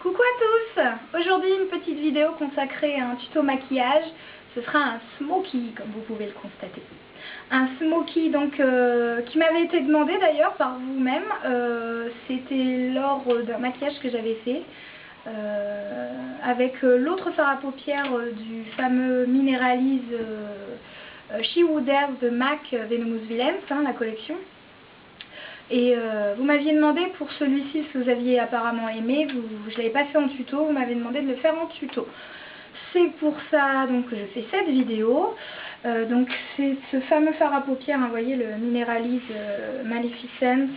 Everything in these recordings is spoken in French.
Coucou à tous! Aujourd'hui une petite vidéo consacrée à un tuto maquillage. Ce sera un smoky comme vous pouvez le constater. Un smoky donc qui m'avait été demandé d'ailleurs par vous-même. C'était lors d'un maquillage que j'avais fait avec l'autre fard à paupières du fameux Mineralize She Who Dares de MAC Venomous Villains, la collection. Et vous m'aviez demandé pour celui-ci, ce que vous aviez apparemment aimé, je ne l'avais pas fait en tuto, vous m'avez demandé de le faire en tuto. C'est pour ça donc que je fais cette vidéo. Donc c'est ce fameux fard à paupières, vous voyez, le Mineralize Maleficent.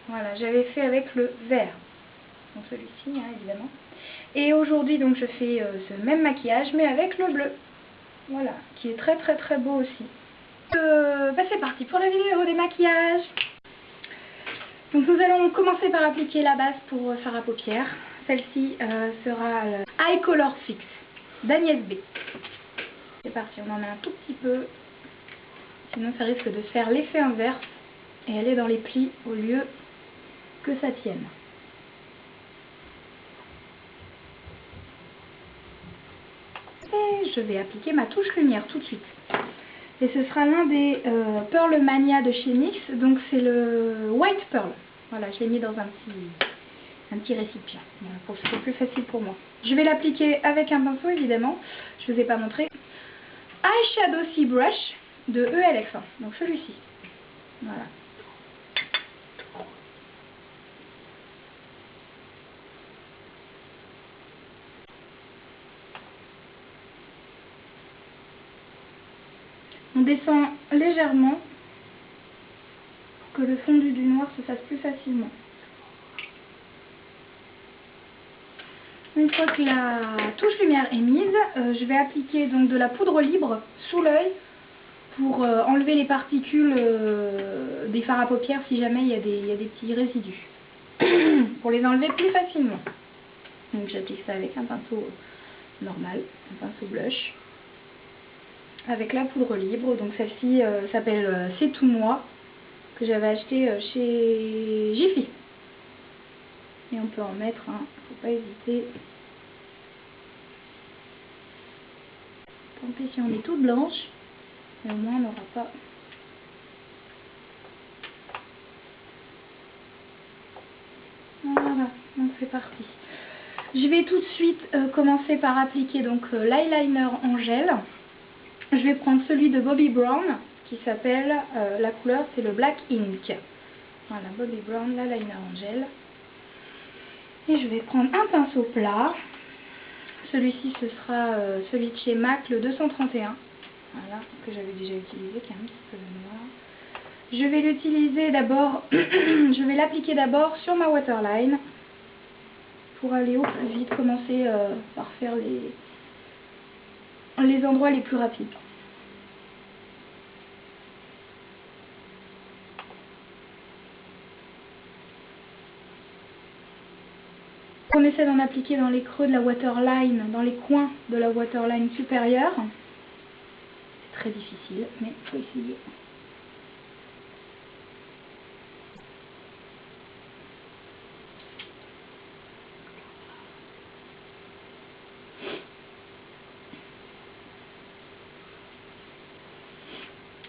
Voilà, j'avais fait avec le vert, donc celui-ci évidemment. Et aujourd'hui donc je fais ce même maquillage mais avec le bleu. Voilà, qui est très beau aussi. C'est parti pour la vidéo des maquillages. Donc nous allons commencer par appliquer la base pour fard à paupières. Celle-ci sera le Eye Color Fix d'Agnès B. C'est parti, on en met un tout petit peu. Sinon ça risque de faire l'effet inverse et aller dans les plis au lieu que ça tienne. Et je vais appliquer ma touche lumière tout de suite. Et ce sera l'un des Pearl Mania de chez NYX, donc c'est le White Pearl. Voilà, je l'ai mis dans un petit récipient, voilà, pour que ce soit plus facile pour moi. Je vais l'appliquer avec un pinceau évidemment, je ne vous ai pas montré. Eyeshadow Sea Brush de ELF, donc celui-ci. Voilà. On descend légèrement pour que le fondu du noir se fasse plus facilement. Une fois que la touche lumière est mise, je vais appliquer donc de la poudre libre sous l'œil pour enlever les particules des fards à paupières si jamais il y a des petits résidus. Pour les enlever plus facilement. Donc j'applique ça avec un pinceau normal, un pinceau blush. Avec la poudre libre, donc celle-ci s'appelle C'est tout moi, que j'avais acheté chez Jiffy. Et on peut en mettre, faut pas hésiter. Tant pis si on est toute blanche, mais au moins on n'aura pas. Voilà, donc c'est parti. Je vais tout de suite commencer par appliquer donc l'eyeliner en gel. Je vais prendre celui de Bobbi Brown qui s'appelle, la couleur c'est le Black Ink. Voilà, Bobbi Brown, l'eyeliner en gel. Et je vais prendre un pinceau plat. Celui-ci ce sera celui de chez MAC, le 231. Voilà, que j'avais déjà utilisé, qui est un petit peu noir. Je vais l'utiliser d'abord, je vais l'appliquer d'abord sur ma waterline. Pour aller au plus vite, commencer par faire les endroits les plus rapides. On essaie d'en appliquer dans les creux de la waterline, dans les coins de la waterline supérieure. C'est très difficile, mais il faut essayer.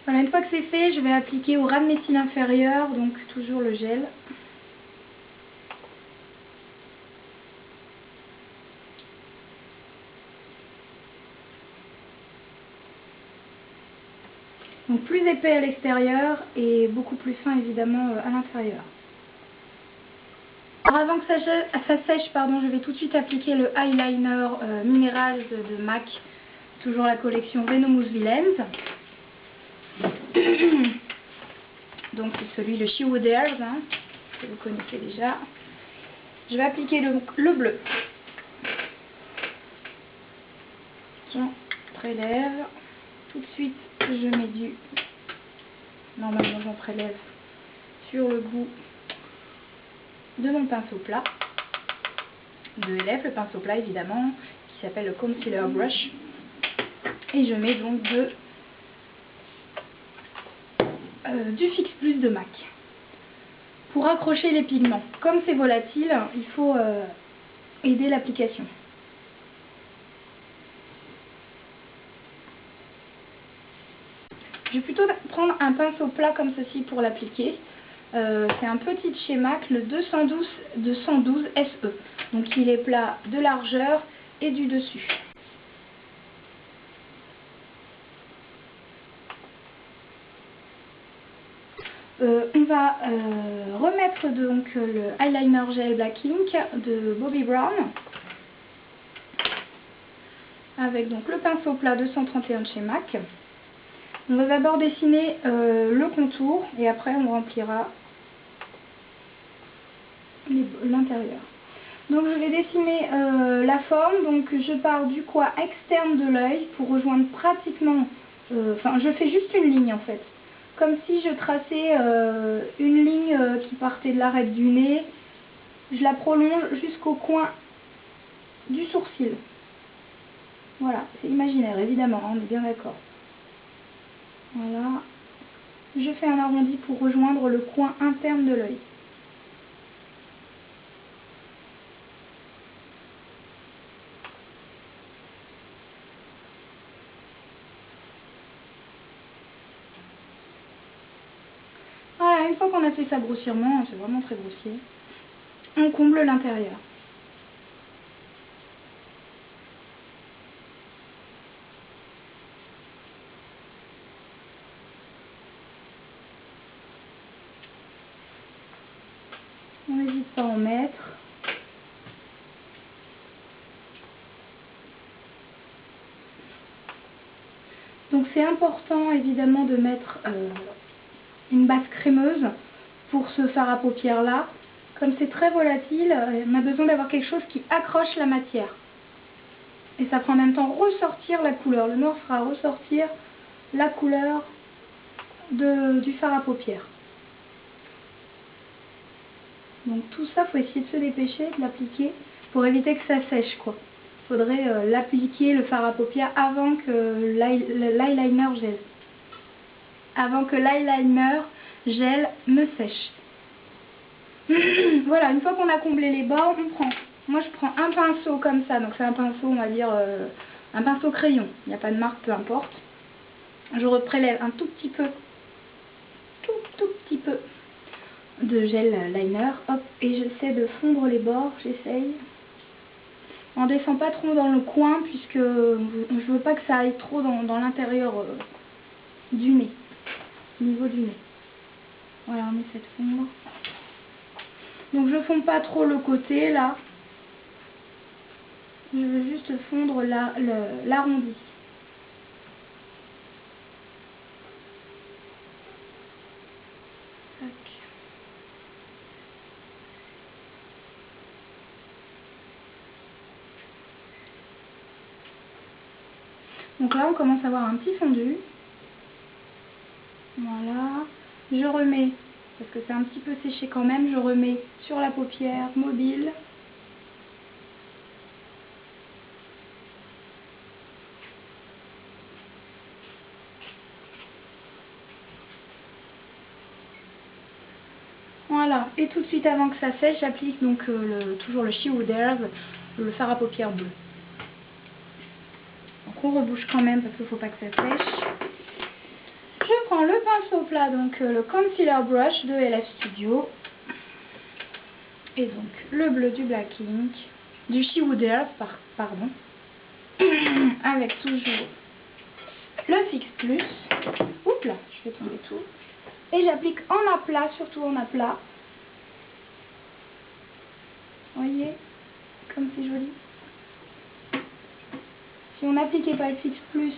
Voilà, une fois que c'est fait, je vais appliquer au ras de mes cils inférieurs, donc toujours le gel. Donc plus épais à l'extérieur et beaucoup plus fin évidemment à l'intérieur. Alors avant que ça sèche, pardon, je vais tout de suite appliquer le eyeliner Minerals de MAC, toujours la collection Venomous Villains. Donc c'est celui, le She Who Dares, que vous connaissez déjà. Je vais appliquer le bleu. J'en prélève. Tout de suite, je mets du... Normalement, j'en prélève sur le bout de mon pinceau plat. De ELF, le pinceau plat évidemment, qui s'appelle le Concealer Brush. Et je mets donc du Fix Plus de MAC. pour accrocher les pigments. Comme c'est volatile, il faut aider l'application. Je vais plutôt prendre un pinceau plat comme ceci pour l'appliquer. C'est un petit schéma, le 212 SE. Donc il est plat de largeur et du dessus. On va remettre donc le eyeliner gel Black Ink de Bobbi Brown avec donc le pinceau plat 231 de chez MAC. On va d'abord dessiner le contour et après on remplira l'intérieur. Donc je vais dessiner la forme, donc je pars du coin externe de l'œil pour rejoindre pratiquement, je fais juste une ligne en fait. Comme si je traçais une ligne qui partait de l'arête du nez, je la prolonge jusqu'au coin du sourcil. Voilà, c'est imaginaire évidemment, on est bien d'accord. Voilà, je fais un arrondi pour rejoindre le coin interne de l'œil. Voilà, une fois qu'on a fait ça grossièrement, c'est vraiment très grossier, on comble l'intérieur. On n'hésite pas à en mettre. Donc c'est important évidemment de mettre une base crémeuse pour ce fard à paupières là. Comme c'est très volatile, on a besoin d'avoir quelque chose qui accroche la matière. Et ça fera en même temps ressortir la couleur. Le noir fera ressortir la couleur du fard à paupières. Donc tout ça, il faut essayer de se dépêcher, de l'appliquer pour éviter que ça sèche quoi. Il faudrait l'appliquer, le fard à paupières, avant que l'eyeliner gèle. Avant que l'eyeliner gèle ne sèche. Voilà, une fois qu'on a comblé les bords, moi je prends un pinceau comme ça, donc c'est un pinceau, on va dire, un pinceau crayon, il n'y a pas de marque, peu importe. Je reprélève un tout petit peu de gel liner, hop, et j'essaie de fondre les bords, j'essaye. On ne descend pas trop dans le coin, puisque je veux pas que ça aille trop dans l'intérieur du nez, au niveau du nez. Voilà, on essaie de fondre. Donc je fonds pas trop le côté là. Je veux juste fondre l'arrondi. Donc là on commence à avoir un petit fondu. Voilà. Je remets, parce que c'est un petit peu séché quand même, je remets sur la paupière mobile. Voilà, et tout de suite avant que ça sèche, j'applique donc toujours le She Would Herb, le fard à paupières bleu. Donc on rebouche quand même parce qu'il ne faut pas que ça sèche. Je prends le pinceau plat, donc le Concealer Brush de LF Studio. Et donc le bleu du Black Ink, du She Would Herb, pardon. Avec toujours le Fix Plus. Oups là, je fais tomber tout. Et j'applique en aplat, surtout en aplat. Vous voyez, comme c'est joli. Si on n'appliquait pas le Fix Plus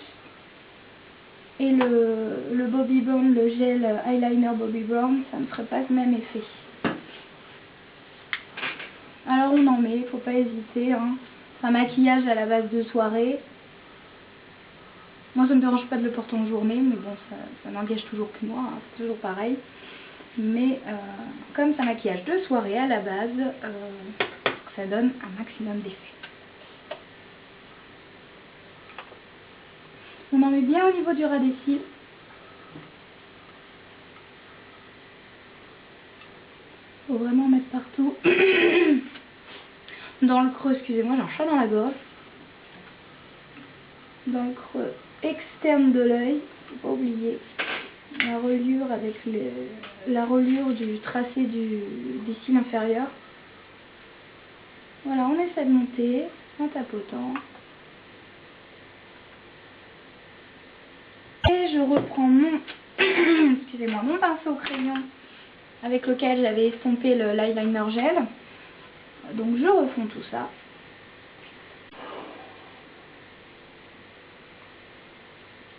et le Bobbi Brown, le gel eyeliner Bobbi Brown, ça ne ferait pas ce même effet. Alors on en met, il ne faut pas hésiter. Hein. C'est un maquillage à la base de soirée. Moi ça ne me dérange pas de le porter en journée, mais bon, ça n'engage toujours que moi, hein. C'est toujours pareil. Mais comme c'est un maquillage de soirée à la base, ça donne un maximum d'effet. On en met bien au niveau du ras des cils. Faut vraiment mettre partout. Dans le creux, excusez-moi, j'ai un chat dans la gorge. Dans le creux externe de l'œil, faut pas oublier la reliure avec la reliure du tracé des cils inférieurs. Voilà, on essaie de monter en tapotant. Et je reprends mon, excusez-moi, mon pinceau crayon avec lequel j'avais estompé l'eyeliner gel. Donc je refonds tout ça.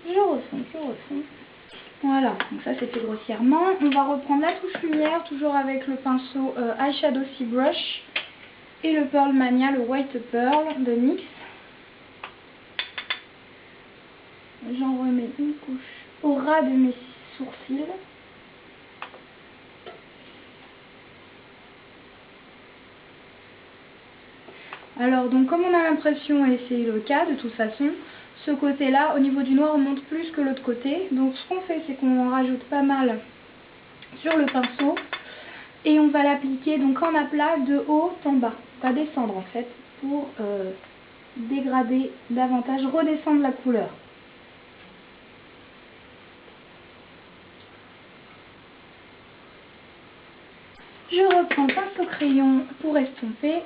Je refonds. Voilà, donc ça c'était grossièrement. On va reprendre la touche lumière, toujours avec le pinceau Eyeshadow Sea Brush et le Pearl Mania, le White Pearl de NYX. J'en remets une couche au ras de mes sourcils. Alors donc comme on a l'impression, et c'est le cas de toute façon, ce côté là au niveau du noir on monte plus que l'autre côté. Donc ce qu'on fait c'est qu'on rajoute pas mal sur le pinceau et on va l'appliquer donc en aplat de haut en bas. On va descendre en fait pour dégrader davantage, redescendre la couleur. Je reprends le pinceau crayon pour estomper.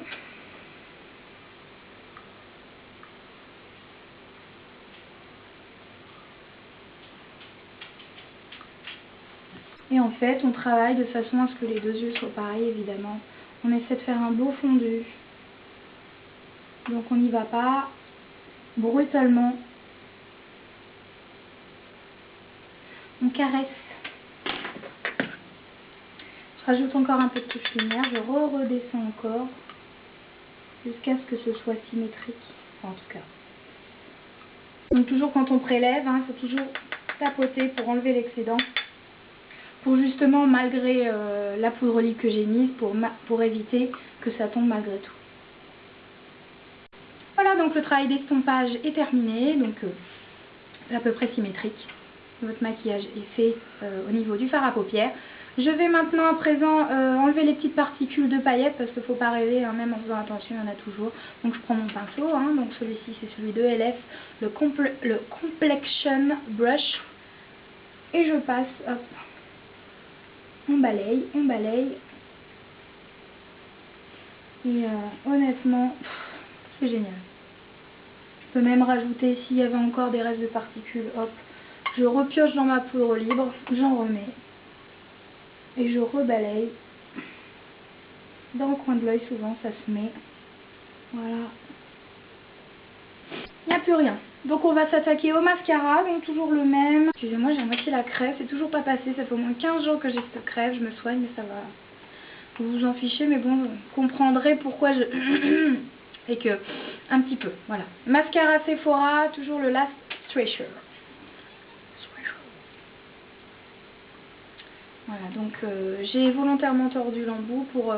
Et en fait, on travaille de façon à ce que les deux yeux soient pareils, évidemment. On essaie de faire un beau fondu. Donc on n'y va pas brutalement. On caresse. Je rajoute encore un peu de touche lumière. Je redescends encore jusqu'à ce que ce soit symétrique. Enfin, en tout cas. Donc toujours quand on prélève, il faut toujours tapoter pour enlever l'excédent. Pour justement, malgré la poudre liquide que j'ai mise, pour éviter que ça tombe malgré tout. Voilà, donc le travail d'estompage est terminé, donc à peu près symétrique. Votre maquillage est fait au niveau du fard à paupières. Je vais maintenant à présent enlever les petites particules de paillettes parce qu'il ne faut pas rêver, hein, même en faisant attention, il y en a toujours. Donc je prends mon pinceau, hein, donc celui-ci c'est celui de LF, le Complexion Brush. Et je passe, hop, on balaye. Et honnêtement, c'est génial. Je peux même rajouter, s'il y avait encore des restes de particules, hop, je repioche dans ma poudre libre, j'en remets. Et je rebalaye. Dans le coin de l'œil, souvent, ça se met. Voilà. Il n'y a plus rien. Donc on va s'attaquer au mascara, donc toujours le même. Excusez-moi, j'ai à moitié la crève, c'est toujours pas passé, ça fait au moins 15 jours que j'ai cette crève, je me soigne, mais ça va. Vous vous en fichez, mais bon, vous comprendrez pourquoi je... et que, un petit peu, voilà. Mascara Sephora, toujours le Last Stretcher. Voilà, donc j'ai volontairement tordu l'embout pour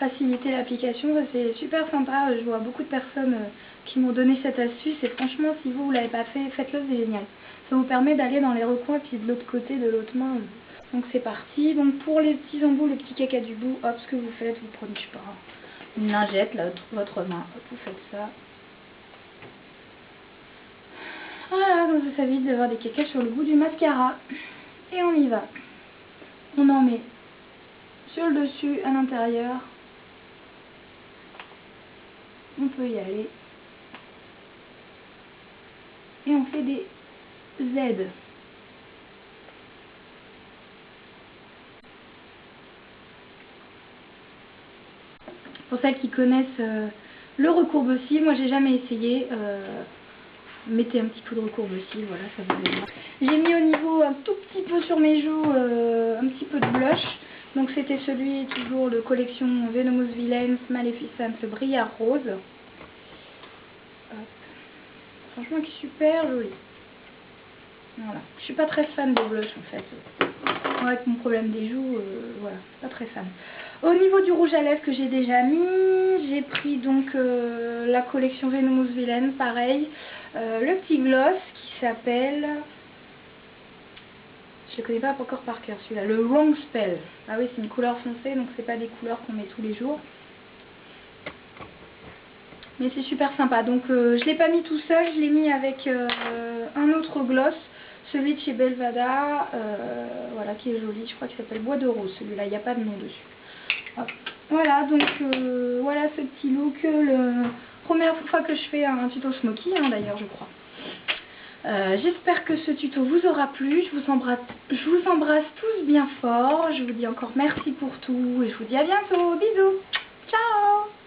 faciliter l'application. C'est super sympa, je vois beaucoup de personnes qui m'ont donné cette astuce et franchement si vous ne l'avez pas fait, faites-le, c'est génial. Ça vous permet d'aller dans les recoins puis de l'autre côté, de l'autre main. Donc c'est parti. Donc pour les petits embouts, les petits caca du bout, hop, ce que vous faites, vous prenez, je sais pas, une lingette, là, votre main, hop, vous faites ça. Voilà, donc ça évite d'avoir des caca sur le bout du mascara. Et on y va. On en met sur le dessus, à l'intérieur. On peut y aller. Et on fait des Z. Pour celles qui connaissent le recourbe-cils, moi j'ai jamais essayé. Mettez un petit peu de recourbe-cils, voilà, ça vous aide. J'ai mis au niveau un tout petit peu sur mes joues, un petit peu de blush. Donc c'était celui toujours de collection Venomous Villains Maleficent, le Brillant Rose. Hop. Franchement qui est super joli. Voilà. Je suis pas très fan de blush en fait. Moi, avec mon problème des joues, voilà, pas très fan. Au niveau du rouge à lèvres que j'ai déjà mis, j'ai pris donc la collection Venomous Villains, pareil. Le petit gloss qui s'appelle Je le connais pas encore par cœur celui-là. Le Wrong Spell. Ah oui, c'est une couleur foncée, donc c'est pas des couleurs qu'on met tous les jours. Mais c'est super sympa. Donc je l'ai pas mis tout seul, je l'ai mis avec un autre gloss. Celui de chez Belvada, voilà, qui est joli. Je crois qu'il s'appelle Bois de Rose celui-là, il n'y a pas de nom dessus. Hop. Voilà, donc voilà ce petit look. La première fois que je fais un tuto smoky, hein, d'ailleurs, je crois. J'espère que ce tuto vous aura plu. Je vous embrasse tous bien fort. Je vous dis encore merci pour tout et je vous dis à bientôt. Bisous. Ciao.